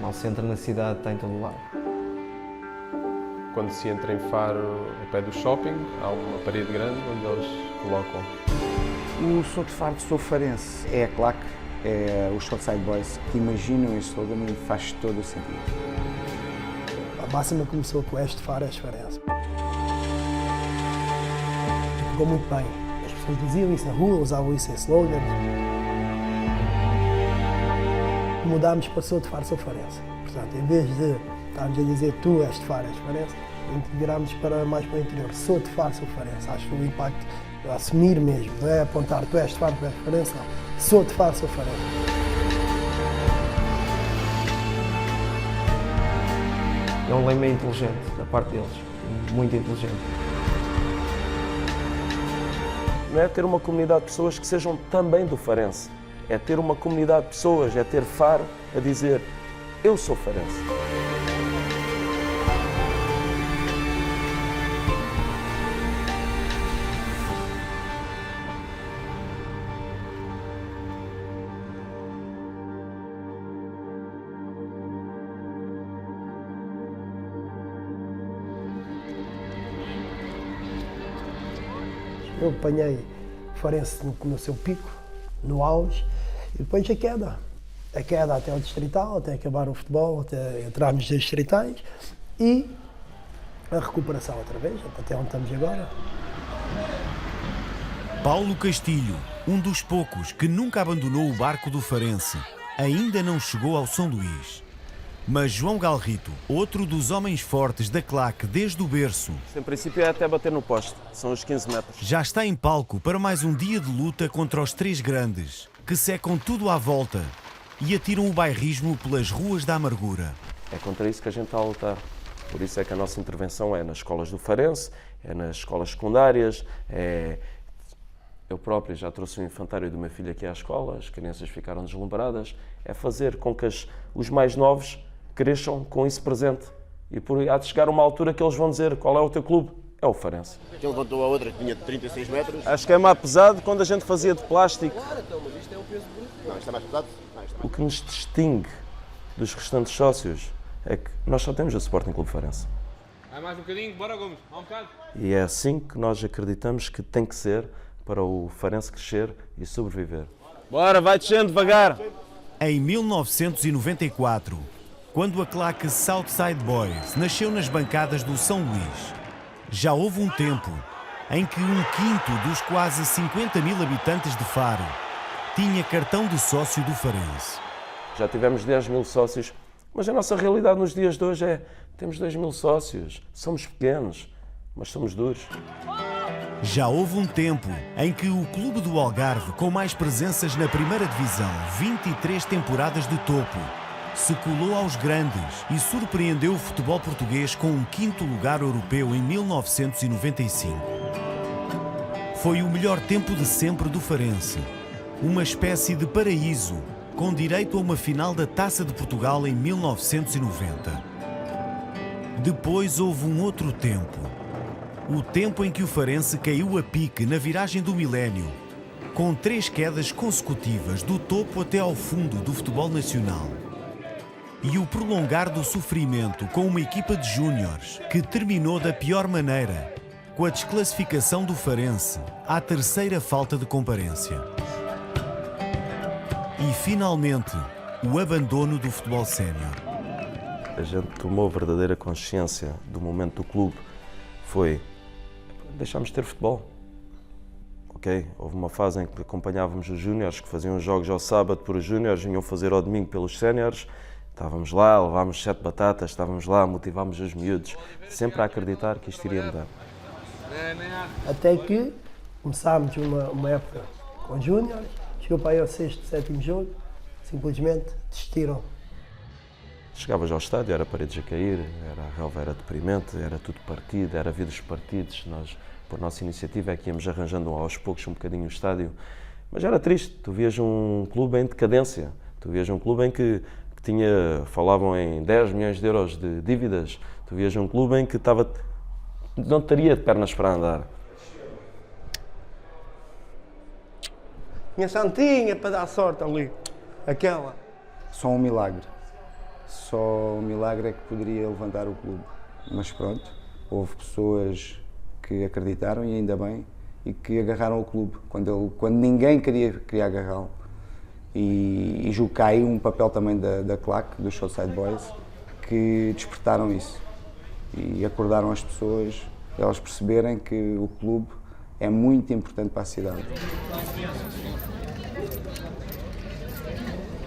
Mal se entra na cidade, está em todo lado. Quando se entra em Faro, ao pé do shopping, há uma parede grande onde eles colocam. O Sou de Faro, sou farense. É a claque, é os Southside Boys que imaginam esse slogan e faz todo o sentido. A máxima começou com este Faro, és farense. Ficou muito bem. As pessoas diziam isso na rua, usavam isso em slogan. Mudámos para Sou de Faro, sou farense. Portanto, em vez de estarmos a dizer tu és de Faro, és farense, integramos mais para o interior. Sou de Faro, sou farense. Acho que o impacto é assumir mesmo, não é apontar tu és de Faro, tu és farense, não. Sou de Faro, sou farense. É um lema inteligente da parte deles, muito inteligente. Não é ter uma comunidade de pessoas que sejam também do Farense. É ter uma comunidade de pessoas, é ter Faro a dizer eu sou farense. Eu apanhei o Farense no seu pico, no auge, e depois a queda até o distrital, até acabar o futebol, até entrarmos nos distritais e a recuperação outra vez, até onde estamos agora. Paulo Castilho, um dos poucos que nunca abandonou o barco do Farense, ainda não chegou ao São Luís. Mas João Galrito, outro dos homens fortes da claque desde o berço, Em princípio é até bater no poste, são os 15 metros. já está em palco para mais um dia de luta contra os três grandes, que secam tudo à volta e atiram o bairrismo pelas ruas da amargura. É contra isso que a gente está a lutar. Por isso é que a nossa intervenção é nas escolas do Farense, é nas escolas secundárias, Eu próprio já trouxe o infantário de uma filha aqui à escola, as crianças ficaram deslumbradas. É fazer com que os mais novos cresçam com isso presente. E há de chegar uma altura que eles vão dizer qual é o teu clube? É o Farense. Ele levantou a outra que tinha 36 metros. Acho que é mais pesado quando a gente fazia de plástico. Não, isto é mais pesado? O que nos distingue dos restantes sócios é que nós só temos o Sporting Clube Farense. Vai mais um bocadinho, bora Gomes, há um bocado. E é assim que nós acreditamos que tem que ser para o Farense crescer e sobreviver. Bora, vai descendo devagar! Em 1994, quando a claque Southside Boys nasceu nas bancadas do São Luís, já houve um tempo em que 1/5 dos quase 50 mil habitantes de Faro tinha cartão de sócio do Farense. Já tivemos 10 mil sócios, mas a nossa realidade nos dias de hoje é temos 2 mil sócios, somos pequenos, mas somos duros. Já houve um tempo em que o clube do Algarve, com mais presenças na primeira divisão, 23 temporadas de topo, se colou aos grandes e surpreendeu o futebol português com um 5º lugar europeu em 1995. Foi o melhor tempo de sempre do Farense, uma espécie de paraíso, com direito a uma final da Taça de Portugal em 1990. Depois houve um outro tempo. O tempo em que o Farense caiu a pique na viragem do milénio, com 3 quedas consecutivas do topo até ao fundo do futebol nacional. E o prolongar do sofrimento com uma equipa de júniores que terminou da pior maneira, com a desclassificação do Farense à 3ª falta de comparência. E finalmente, o abandono do futebol sénior. A gente tomou verdadeira consciência do momento do clube. Foi deixámos de ter futebol. Ok? Houve uma fase em que acompanhávamos os júniores, que faziam os jogos ao sábado por os júniores, vinham fazer ao domingo pelos séniores. Estávamos lá, levámos 7 batatas, estávamos lá, motivámos os miúdos, sempre a acreditar que isto iria mudar. Até que começámos uma época com júniores, chegou para aí ao 6º, 7º jogo, simplesmente desistiram. Chegavas ao estádio, era paredes a cair, a relva era deprimente, era tudo partido, era vidros partidos. Nós, por nossa iniciativa, é que íamos arranjando aos poucos um bocadinho o estádio. Mas era triste, tu vias um clube em decadência, tu vias um clube em que falavam em 10 milhões de euros de dívidas, tu vias um clube em que não teria de pernas para andar. Minha santinha para dar sorte ali, aquela. Só um milagre. só o milagre é que poderia levantar o clube. Mas pronto, houve pessoas que acreditaram, e ainda bem, e que agarraram o clube quando ninguém queria agarrá-lo. E julgo que há aí um papel também da claque, dos Southside Boys, que despertaram isso e acordaram as pessoas, elas perceberem que o clube é muito importante para a cidade.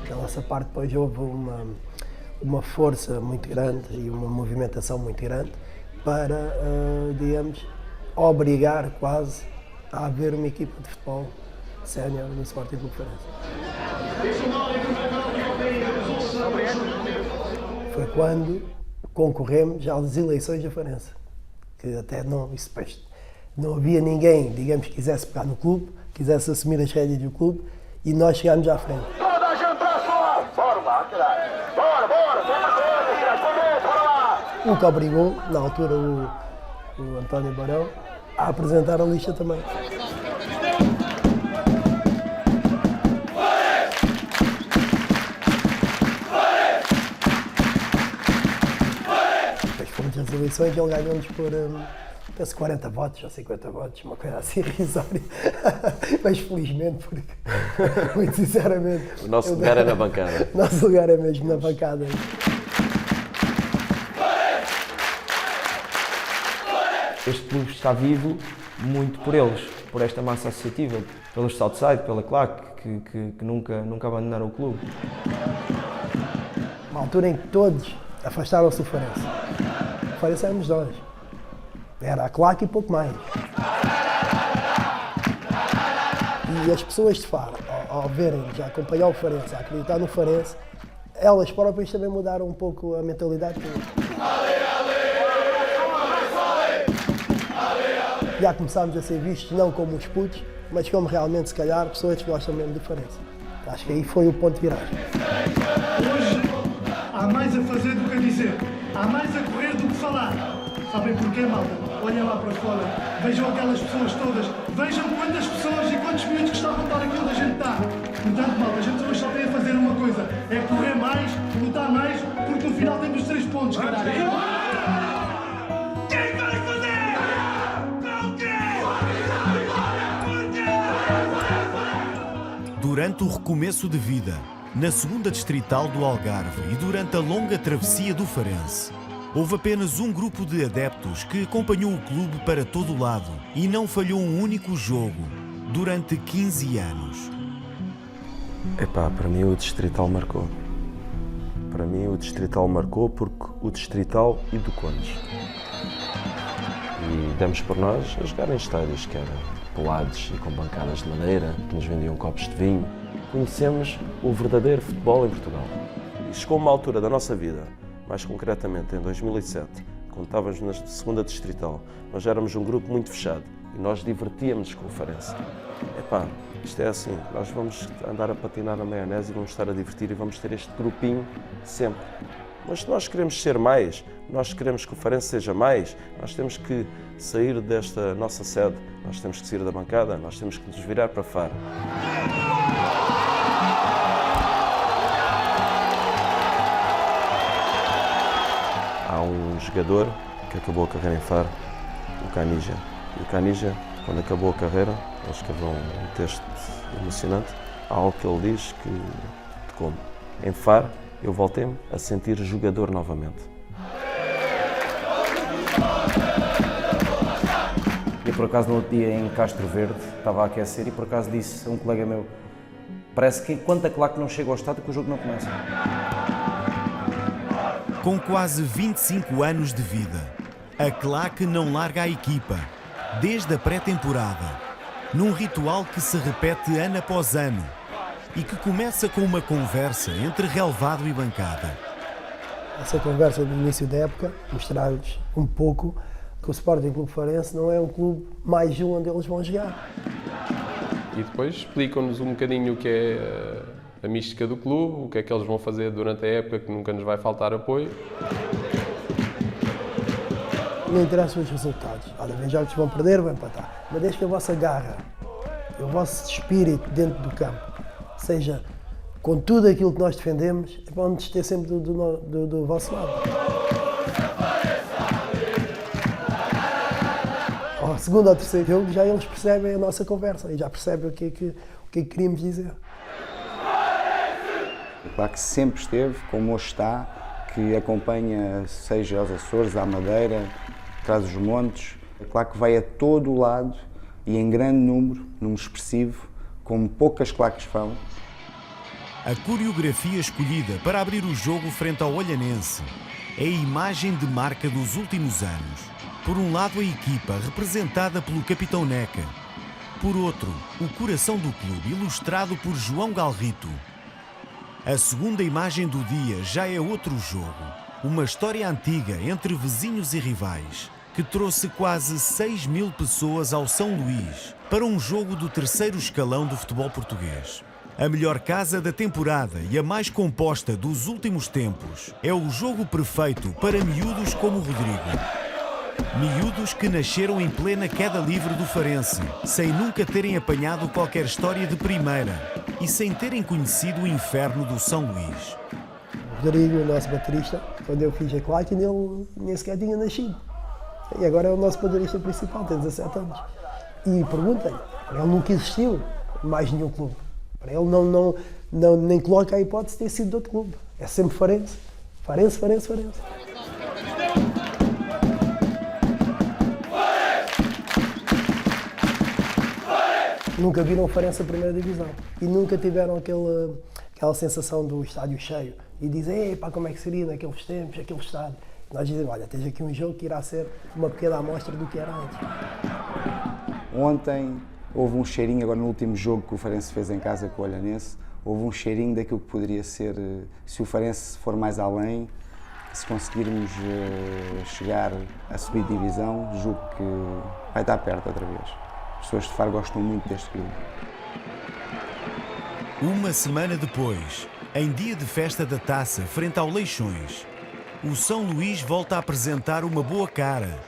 Da nossa parte, depois houve uma força muito grande e uma movimentação muito grande para, digamos, obrigar quase a haver uma equipa de futebol sénior no Sporting Clube Farense. Foi quando concorremos às eleições da Farense, que até não havia ninguém, digamos, que quisesse pegar no clube, quisesse assumir as rédeas do clube, e nós chegámos à frente. Toda a gente para fora! Bora lá, caralho! Bora! Bora lá! O que obrigou, na altura, o António Barão a apresentar a lista também. Depois fomos às eleições e ele ganhou-nos por, penso, 40 votos ou 50 votos, uma coisa assim irrisória. Mas felizmente, porque, muito sinceramente... O nosso lugar é na bancada. O nosso lugar é mesmo na bancada. Este clube está vivo muito por eles, por esta massa associativa, pelos Southside, pela claque, que nunca abandonaram o clube. Uma altura em que todos afastaram-se do Farense. O Farense éramos nós. Era a claque e pouco mais. E as pessoas de Faro, ao verem-nos, a acompanhar o Farense, a acreditar no Farense, elas próprias também mudaram um pouco a mentalidade deles. Já começámos a ser vistos não como os putos, mas como realmente, se calhar, pessoas que gostam mesmo do Farense. Acho que aí foi o ponto de viragem. Hoje há mais a fazer do que a dizer, há mais a correr do que falar. Sabem porquê, malta? Olhem lá para fora, vejam aquelas pessoas todas, vejam quantas pessoas e quantos minutos que está a contar aquilo da gente dá. Portanto, malta, a gente hoje só tem a fazer uma coisa, é correr mais, lutar mais, porque no final temos 3 pontos, caralho. Quem vai fazer? Durante o recomeço de vida, na segunda distrital do Algarve e durante a longa travessia do Farense, houve apenas um grupo de adeptos que acompanhou o clube para todo o lado e não falhou um único jogo durante 15 anos. Epá, para mim o distrital marcou. Para mim o distrital marcou porque o distrital educou-nos. E demos por nós a jogar em estádios que eram pelados e com bancadas de madeira, que nos vendiam copos de vinho. Conhecemos o verdadeiro futebol em Portugal. E chegou uma altura da nossa vida, mais concretamente em 2007, quando estávamos na segunda distrital, nós éramos um grupo muito fechado e nós divertíamos com o Farense. Epá, isto é assim, nós vamos andar a patinar na maionese e vamos estar a divertir e vamos ter este grupinho sempre. Mas se nós queremos ser mais, nós queremos que o Farense seja mais, nós temos que sair desta nossa sede, nós temos que sair da bancada, nós temos que nos virar para Faro. Há um jogador que acabou a carreira em Faro, o Canija. E o Canija, quando acabou a carreira, ele escreveu um texto emocionante, há algo que ele diz que, como em Faro, eu voltei-me a sentir jogador novamente. Eu, por acaso, no outro dia em Castro Verde, estava a aquecer e, por acaso, disse a um colega meu, parece que enquanto a claque não chega ao estádio, que o jogo não começa. Com quase 25 anos de vida, a claque não larga a equipa, desde a pré-temporada, num ritual que se repete ano após ano e que começa com uma conversa entre relevado e bancada. Essa conversa do início da época mostrar-lhes um pouco que o Sporting Clube Farense não é um clube mais um onde eles vão jogar. E depois explicam-nos um bocadinho o que é a mística do clube, o que é que eles vão fazer durante a época, que nunca nos vai faltar apoio. Não interessam os resultados. Olha, vem jogos que vão perder, vão empatar. Mas desde que a vossa garra, o vosso espírito dentro do campo seja com tudo aquilo que nós defendemos, vamos ter sempre do vosso lado. Ao segundo ou terceiro jogo, já eles percebem a nossa conversa e já percebem o que é que queríamos dizer. Claro que sempre esteve, como hoje está, que acompanha, seja aos Açores, à Madeira, Trás-os-Montes. É claro que vai a todo o lado e em grande número expressivo, como poucas claques vão. A coreografia escolhida para abrir o jogo frente ao Olhanense é a imagem de marca dos últimos anos. Por um lado, a equipa, representada pelo capitão Neca. Por outro, o coração do clube, ilustrado por João Galrito. A segunda imagem do dia já é outro jogo. Uma história antiga entre vizinhos e rivais, que trouxe quase 6.000 pessoas ao São Luís para um jogo do terceiro escalão do futebol português. A melhor casa da temporada e a mais composta dos últimos tempos é o jogo perfeito para miúdos como o Rodrigo. Miúdos que nasceram em plena queda livre do Farense, sem nunca terem apanhado qualquer história de primeira e sem terem conhecido o inferno do São Luís. O Rodrigo, o nosso baterista, quando eu fiz a claque, ele nem sequer tinha nascido. E agora é o nosso baterista principal, tem 17 anos. E perguntem, ele nunca existiu em mais nenhum clube. Para ele nem coloca a hipótese de ter sido de outro clube. É sempre Farense. Farense. Nunca viram o Farense a primeira divisão. E nunca tiveram aquela sensação do estádio cheio. E dizem, pá, como é que seria naqueles tempos, aquele estádio. Nós dizemos, olha, tens aqui um jogo que irá ser uma pequena amostra do que era antes. Ontem houve um cheirinho, agora no último jogo que o Farense fez em casa com o Olhanense, houve um cheirinho daquilo que poderia ser, se o Farense for mais além, se conseguirmos chegar a subir de divisão, julgo que vai estar perto outra vez. As pessoas de Faro gostam muito deste clube. Uma semana depois, em dia de festa da taça frente ao Leixões, o São Luís volta a apresentar uma boa cara,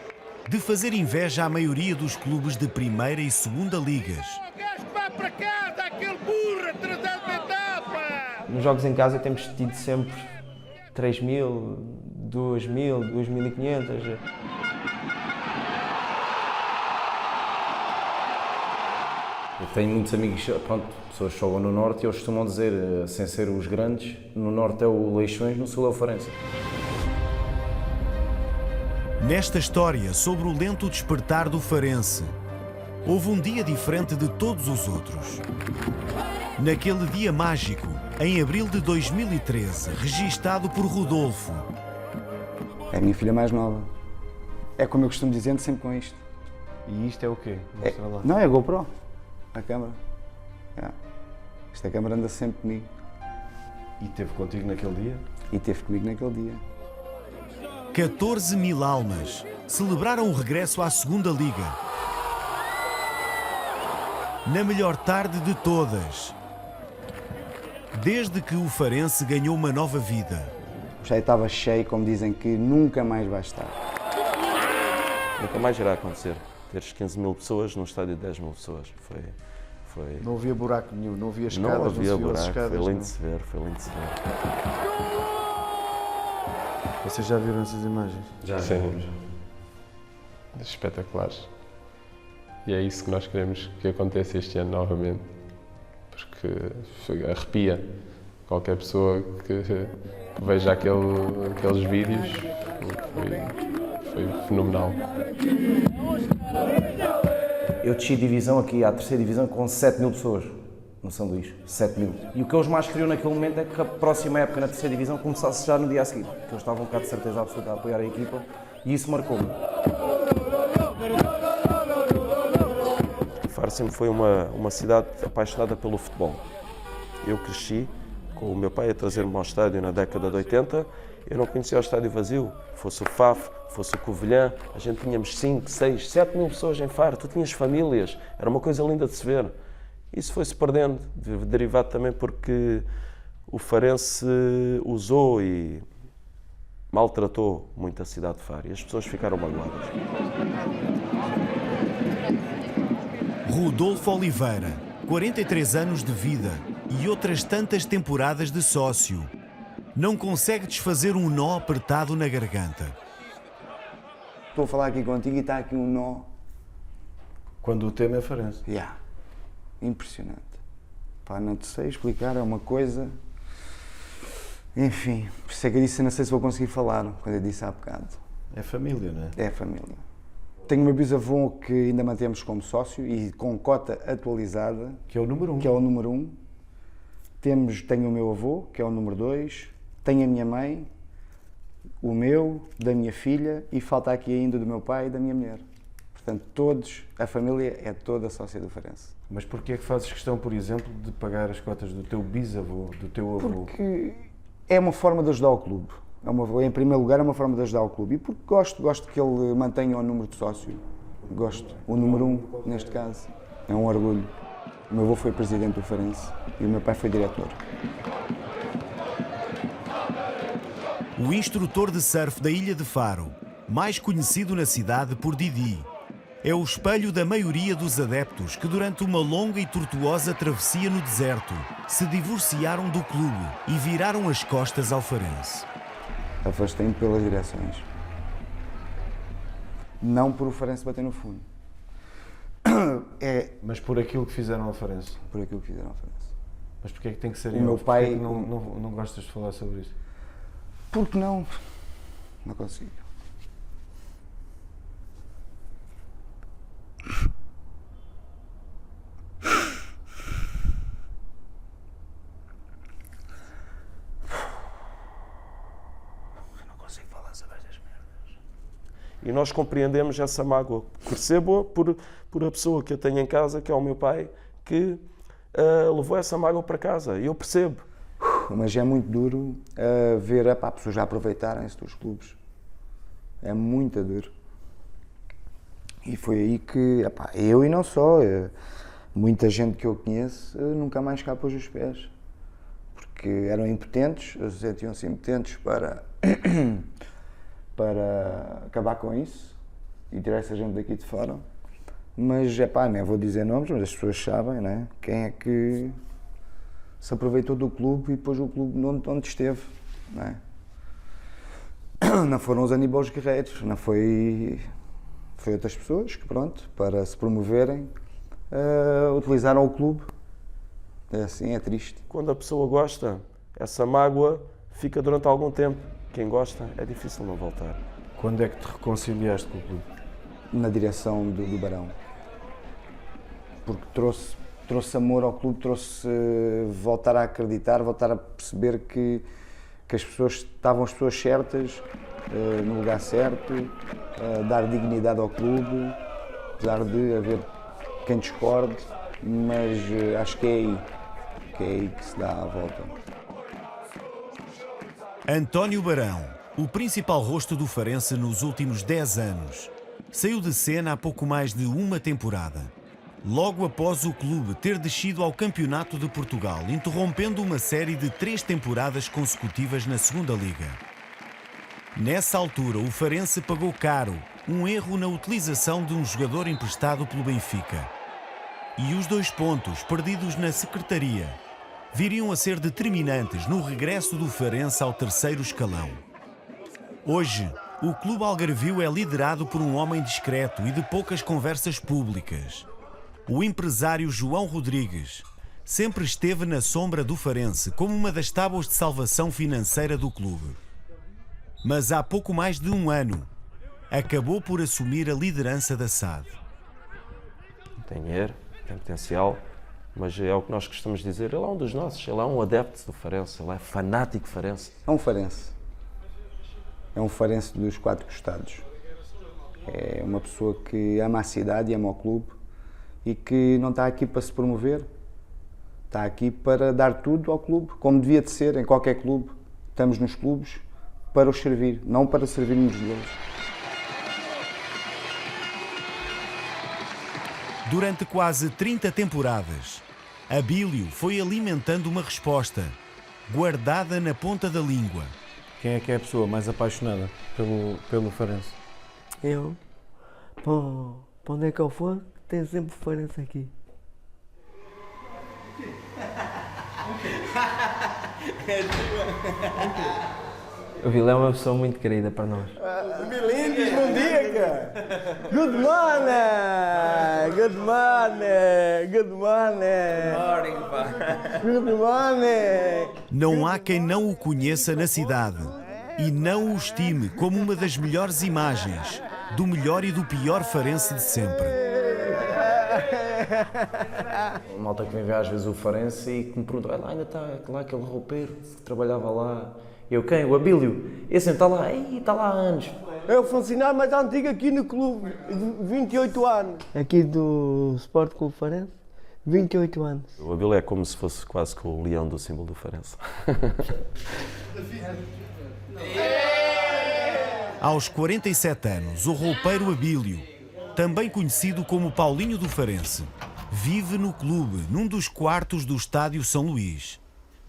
de fazer inveja à maioria dos clubes de primeira e segunda ligas. Nos jogos em casa temos tido sempre 3.000, 2.000, 2.500. Eu tenho muitos amigos, pronto, pessoas que jogam no Norte e eles costumam dizer, sem ser os grandes, no Norte é o Leixões, no Sul é o Farense. Nesta história sobre o lento despertar do Farense, houve um dia diferente de todos os outros. Naquele dia mágico, em abril de 2013, registado por Rodolfo. É a minha filha mais nova. É como eu costumo dizer, sempre com isto. E isto é o quê? Mostra lá. Não, é a GoPro. A câmara. Esta câmara anda sempre comigo. E esteve contigo naquele dia? E esteve comigo naquele dia. 14.000 almas celebraram o regresso à segunda liga. Na melhor tarde de todas, desde que o Farense ganhou uma nova vida. Já estava cheio, como dizem, que nunca mais vai estar. Nunca mais irá acontecer. Teres 15.000 pessoas num estádio de 10.000 pessoas. Foi... Não havia buraco nenhum, não havia escadas, não havia buraco, escadas, foi lindo de se ver, foi lindo de se ver. Vocês já viram essas imagens? Já vimos. Espetaculares. E é isso que nós queremos que aconteça este ano novamente. Porque arrepia qualquer pessoa que veja aqueles vídeos. Foi fenomenal. Eu desci divisão aqui à terceira divisão com 7.000 pessoas no São Luís, 7.000. E o que eles mais queriam naquele momento é que a próxima época na terceira divisão começasse já no dia a seguir. Que eles estavam cá de certeza absoluta a apoiar a equipa e isso marcou-me. Faro sempre foi uma cidade apaixonada pelo futebol. Eu cresci com o meu pai a trazer-me ao estádio na década de 80. Eu não conhecia o estádio vazio, fosse o FAF, fosse o Covilhã, a gente tínhamos 5, 6, 7.000 pessoas em Faro, tu tinhas famílias, era uma coisa linda de se ver. Isso foi-se perdendo, derivado também porque o Farense usou e maltratou muito a cidade de Faro e as pessoas ficaram magoadas. Rodolfo Oliveira, 43 anos de vida, e outras tantas temporadas de sócio. Não consegue desfazer um nó apertado na garganta. Estou a falar aqui contigo e está aqui um nó. Quando o tema é Farense. Impressionante. Pá, não te sei explicar, é uma coisa... Enfim, por isso é que eu disse, não sei se vou conseguir falar, quando eu disse há bocado. É família, não é? É família. Tenho o meu bisavô que ainda mantemos como sócio e com cota atualizada. Que é o número 1. Que é o número 1. Tenho o meu avô, que é o número 2. Tenho a minha mãe, o meu, da minha filha e falta aqui ainda do meu pai e da minha mulher. Portanto, todos, a família é toda sócia do Farense. Mas porquê é que fazes questão, por exemplo, de pagar as cotas do teu bisavô, do teu avô? Porque é uma forma de ajudar o clube. Em primeiro lugar, é uma forma de ajudar o clube. E porque gosto que ele mantenha o número de sócio. Gosto. O número 1, neste caso. É um orgulho. O meu avô foi presidente do Farense e o meu pai foi diretor. O instrutor de surf da Ilha de Faro, mais conhecido na cidade por Didi, é o espelho da maioria dos adeptos que durante uma longa e tortuosa travessia no deserto se divorciaram do clube e viraram as costas ao Farense. Afastei-me pelas direções. Não por o Farense bater no fundo. Mas por aquilo que fizeram ao Farense? Por aquilo que fizeram ao Farense. Mas porquê é que tem que ser o meu pai... Porquê é que não gostas de falar sobre isso? Porque não? Não consigo. E nós compreendemos essa mágoa. Percebo-a por a pessoa que eu tenho em casa, que é o meu pai, que levou essa mágoa para casa. E eu percebo. Mas é muito duro ver pessoas já aproveitarem-se dos clubes. É muito duro. E foi aí que, eu e não só, muita gente que eu conheço nunca mais cá pôs os pés. Porque eram impotentes, sentiam-se impotentes para acabar com isso e tirar essa gente daqui de fora. Mas, nem vou dizer nomes, mas as pessoas sabem, né? Quem é que se aproveitou do clube e pôs o clube onde esteve, né? Não foram os Aníbal Guerreiros, não foi outras pessoas que, pronto, para se promoverem, utilizaram o clube. É assim, é triste. Quando a pessoa gosta, essa mágoa fica durante algum tempo. Quem gosta, é difícil não voltar. Quando é que te reconciliaste com o clube? Na direção do Barão. Porque trouxe amor ao clube, trouxe voltar a acreditar, voltar a perceber que as pessoas estavam as pessoas certas, no lugar certo, dar dignidade ao clube, apesar de haver quem discorde, mas acho que é aí que se dá a volta. António Barão, o principal rosto do Farense nos últimos 10 anos, saiu de cena há pouco mais de uma temporada. Logo após o clube ter descido ao Campeonato de Portugal, interrompendo uma série de 3 temporadas consecutivas na Segunda Liga. Nessa altura, o Farense pagou caro um erro na utilização de um jogador emprestado pelo Benfica. E os 2 pontos perdidos na secretaria viriam a ser determinantes no regresso do Farense ao 3º escalão. Hoje, o clube algarvio é liderado por um homem discreto e de poucas conversas públicas. O empresário João Rodrigues sempre esteve na sombra do Farense como uma das tábuas de salvação financeira do clube. Mas há pouco mais de um ano, acabou por assumir a liderança da SAD. Tem dinheiro, tem potencial, mas é o que nós costumamos dizer, ele é um dos nossos, ele é um adepto do Farense, ele é fanático Farense. É um Farense. É um Farense dos 4 costados. É uma pessoa que ama a cidade e ama o clube e que não está aqui para se promover, está aqui para dar tudo ao clube, como devia de ser em qualquer clube. Estamos nos clubes para os servir, não para servirmos deles. Durante quase 30 temporadas, Abílio foi alimentando uma resposta, guardada na ponta da língua. Quem é que é a pessoa mais apaixonada pelo Farense? Eu? Para onde é que eu for, tem sempre Farense aqui. O Vila é uma pessoa muito querida para nós. Milindres, bom dia, cara. Good morning. Good morning. Good morning. Good morning. Não há quem não o conheça na cidade e não o estime como uma das melhores imagens do melhor e do pior farense de sempre. Uma malta que vem ver às vezes o Farense e que me pergunta, olha lá, ainda está lá aquele roupeiro que trabalhava lá. Eu, quem? O Abílio. Esse está lá, está lá há anos. É o funcionário mais antigo aqui no clube, 28 anos. Aqui do Sport Clube Farense, 28 anos. O Abílio é como se fosse quase que o leão do símbolo do Farense. Aos 47 anos, o roupeiro Abílio, também conhecido como Paulinho do Farense, vive no clube, num dos quartos do estádio São Luís.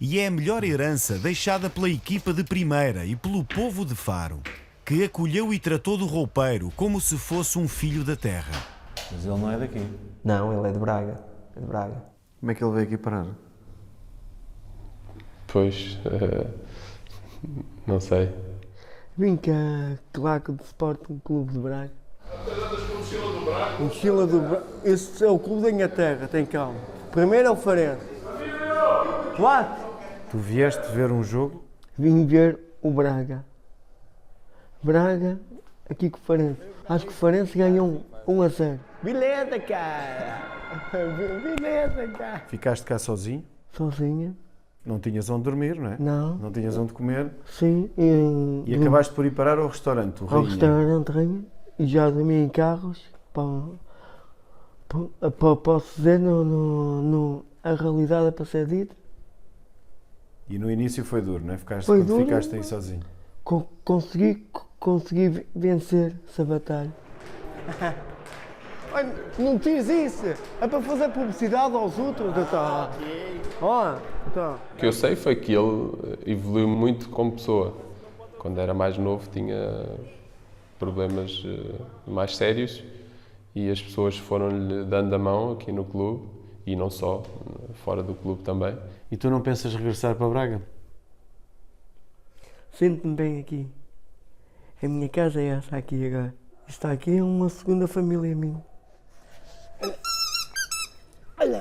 E é a melhor herança deixada pela equipa de primeira e pelo povo de Faro, que acolheu e tratou do roupeiro como se fosse um filho da terra. Mas ele não é daqui. Não, ele é de Braga. É de Braga. Como é que ele veio aqui parar? Pois, não sei. Vim cá, claque de Sporting Clube de Braga. Mochila do Braga. Esse é o clube da minha terra, tem calma. Primeiro é o Farense. What? Tu vieste ver um jogo? Vim ver o Braga. Braga, aqui com o Farense. Acho que o Farense ganhou 1-0. Beleza, cara! Beleza, cara! Ficaste cá sozinho? Sozinha? Não tinhas onde dormir, não é? Não. Não tinhas onde comer? Sim. E acabaste por ir parar ao restaurante, o Ao Rainha. restaurante Rainha. E já dormi em carros. Posso dizer, a realidade é para ser dita. E no início foi duro, não é? Foi duro. Ficaste aí sozinho. Consegui vencer essa batalha. Olha, não fiz isso. É para fazer publicidade aos outros. Tá. O que eu sei foi que ele evoluiu muito como pessoa. Quando era mais novo tinha problemas mais sérios e as pessoas foram-lhe dando a mão aqui no clube e não só, fora do clube também. E tu não pensas regressar para Braga? Sinto-me bem aqui. A minha casa é essa aqui agora. Está aqui é uma segunda família minha. Olha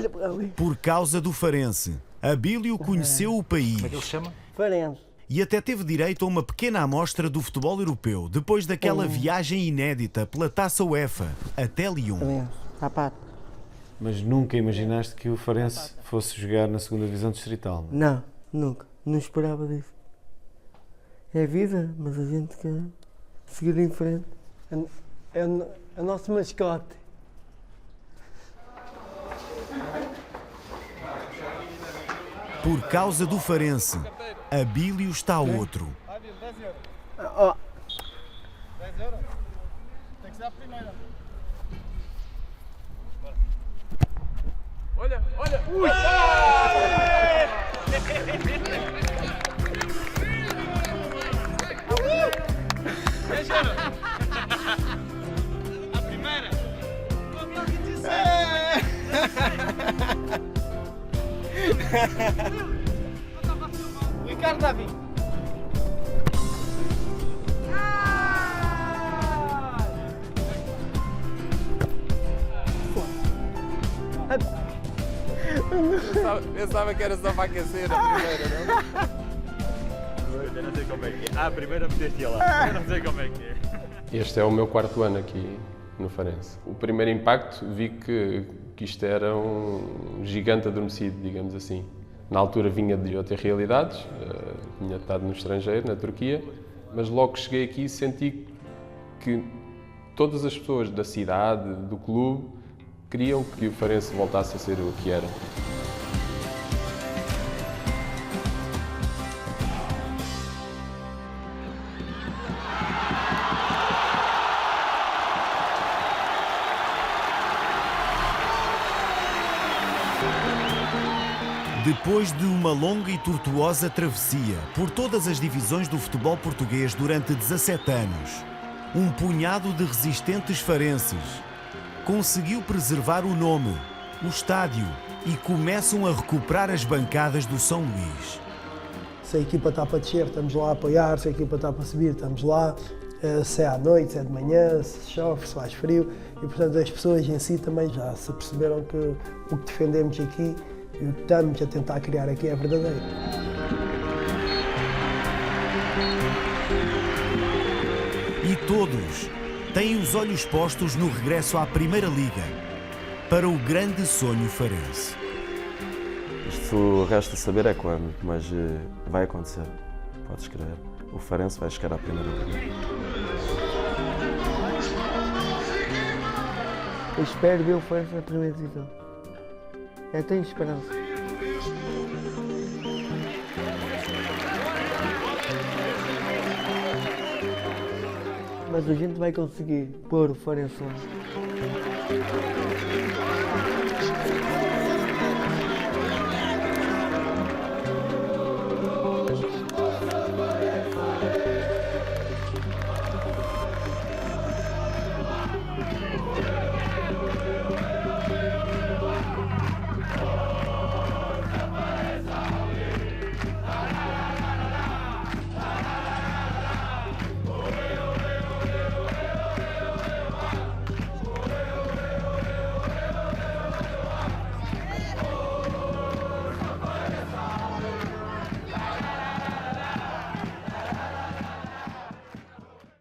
para ali. Por causa do Farense, Abílio conheceu o país. Como é que ele se chama? Farense. E até teve direito a uma pequena amostra do futebol europeu, depois daquela viagem inédita pela Taça UEFA até Lyon. Farense. Sapato. Mas nunca imaginaste que o Farense fosse jogar na segunda divisão distrital? Não, nunca. Não esperava disso. É vida, mas a gente quer seguir em frente. É o nosso mascote. Por causa do Farense, Abílio está outro. 10 euros. Tem que ser a primeira. Olha! Ui! A primeira! Ricardo Davi. Pensava que era só para aquecer a primeira, não? Eu não sei como é que é. A primeira meteste lá. Eu não sei como é que é. Este é o meu 4º ano aqui no Farense. O primeiro impacto, vi que isto era um gigante adormecido, digamos assim. Na altura vinha de outras realidades, tinha estado no estrangeiro, na Turquia, mas logo que cheguei aqui senti que todas as pessoas da cidade, do clube, queriam que o Farense voltasse a ser o que era. Depois de uma longa e tortuosa travessia por todas as divisões do futebol português durante 17 anos, um punhado de resistentes farenses conseguiu preservar o nome, o estádio e começam a recuperar as bancadas do São Luís. Se a equipa está para descer, estamos lá a apoiar. Se a equipa está para subir, estamos lá. Se é à noite, se é de manhã, se chove, se faz frio. E, portanto, as pessoas em si também já se perceberam que o que defendemos aqui e o que estamos a tentar criar aqui é verdadeiro. E todos têm os olhos postos no regresso à Primeira Liga, para o grande sonho farense. Isto resta saber é quando, mas vai acontecer. Podes crer. O Farense vai chegar à Primeira Liga. Eu espero ver o Farense na Primeira Divisão. Eu tenho esperança. Mas a gente vai conseguir pôr o Farense lá.